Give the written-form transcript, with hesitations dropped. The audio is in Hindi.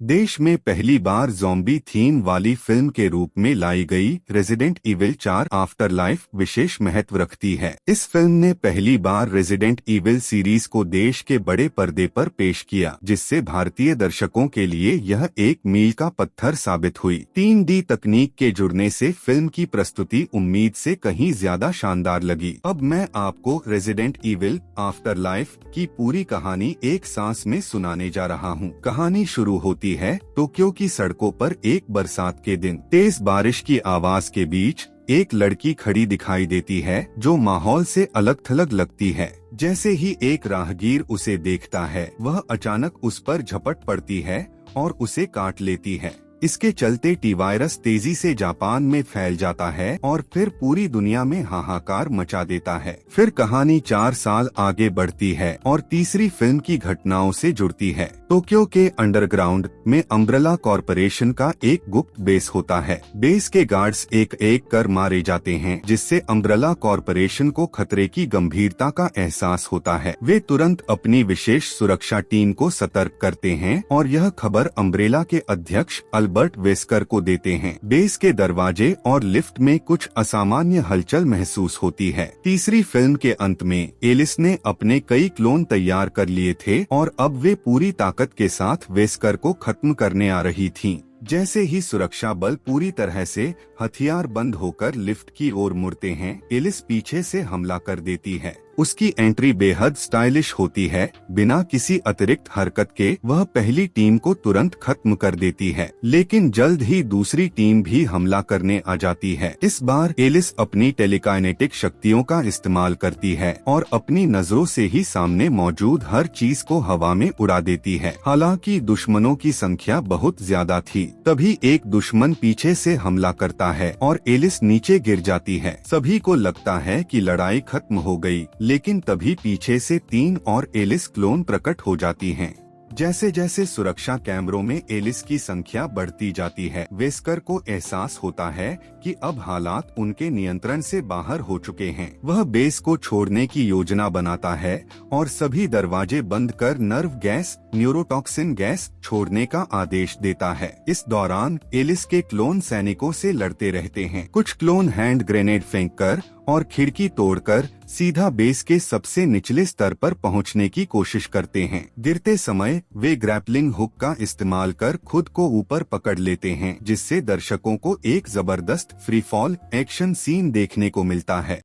देश में पहली बार ज़ॉम्बी थीम वाली फिल्म के रूप में लाई गई रेजिडेंट इविल 4 आफ्टर लाइफ विशेष महत्व रखती है। इस फिल्म ने पहली बार रेजिडेंट इविल सीरीज को देश के बड़े पर्दे पर पेश किया, जिससे भारतीय दर्शकों के लिए यह एक मील का पत्थर साबित हुई। 3D तकनीक के जुड़ने से फिल्म की प्रस्तुति उम्मीद से कहीं ज्यादा शानदार लगी। अब मैं आपको रेजिडेंट इविल आफ्टर लाइफ की पूरी कहानी एक सांस में सुनाने जा रहा हूँ। कहानी शुरू होती है टोक्यो की सड़कों पर एक बरसात के दिन। तेज बारिश की आवाज के बीच एक लड़की खड़ी दिखाई देती है जो माहौल से अलग थलग लगती है। जैसे ही एक राहगीर उसे देखता है, वह अचानक उस पर झपट पड़ती है और उसे काट लेती है। इसके चलते टी वायरस तेजी से जापान में फैल जाता है और फिर पूरी दुनिया में हाहाकार मचा देता है। फिर कहानी 4 साल आगे बढ़ती है और तीसरी फिल्म की घटनाओं से जुड़ती है। टोक्यो के अंडरग्राउंड में अम्ब्रेला कॉरपोरेशन का एक गुप्त बेस होता है। बेस के गार्ड्स एक एक कर मारे जाते हैं, जिससे अम्ब्रेला कॉरपोरेशन को खतरे की गंभीरता का एहसास होता है। वे तुरंत अपनी विशेष सुरक्षा टीम को सतर्क करते हैं और यह खबर अम्ब्रेला के अध्यक्ष अल्बर्ट वेस्कर को देते हैं। बेस के दरवाजे और लिफ्ट में कुछ असामान्य हलचल महसूस होती है। तीसरी फिल्म के अंत में एलिस ने अपने कई क्लोन तैयार कर लिए थे और अब वे पूरी ताकत के साथ वेस्कर को खत्म करने आ रही थीं। जैसे ही सुरक्षा बल पूरी तरह से हथियार बंद होकर लिफ्ट की ओर मुड़ते हैं, एलिस पीछे से हमला कर देती है। उसकी एंट्री बेहद स्टाइलिश होती है। बिना किसी अतिरिक्त हरकत के वह पहली टीम को तुरंत खत्म कर देती है, लेकिन जल्द ही दूसरी टीम भी हमला करने आ जाती है। इस बार एलिस अपनी टेलीकाइनेटिक शक्तियों का इस्तेमाल करती है और अपनी नजरों से ही सामने मौजूद हर चीज को हवा में उड़ा देती है। हालांकि दुश्मनों की संख्या बहुत ज्यादा थी। तभी एक दुश्मन पीछे से हमला करता है और एलिस नीचे गिर जाती है। सभी को लगता है कि लड़ाई खत्म हो गई, लेकिन तभी पीछे से 3 और एलिस क्लोन प्रकट हो जाती हैं। जैसे जैसे सुरक्षा कैमरों में एलिस की संख्या बढ़ती जाती है, वेस्कर को एहसास होता है कि अब हालात उनके नियंत्रण से बाहर हो चुके हैं। वह बेस को छोड़ने की योजना बनाता है और सभी दरवाजे बंद कर नर्व गैस न्यूरोटॉक्सिन गैस छोड़ने का आदेश देता है। इस दौरान एलिस के क्लोन सैनिकों से लड़ते रहते हैं। कुछ क्लोन हैंड ग्रेनेड फेंककर और खिड़की तोड़कर सीधा बेस के सबसे निचले स्तर पर पहुंचने की कोशिश करते हैं। गिरते समय वे ग्रैपलिंग हुक का इस्तेमाल कर खुद को ऊपर पकड़ लेते हैं, जिससे दर्शकों को एक जबरदस्त फ्री फॉल एक्शन सीन देखने को मिलता है।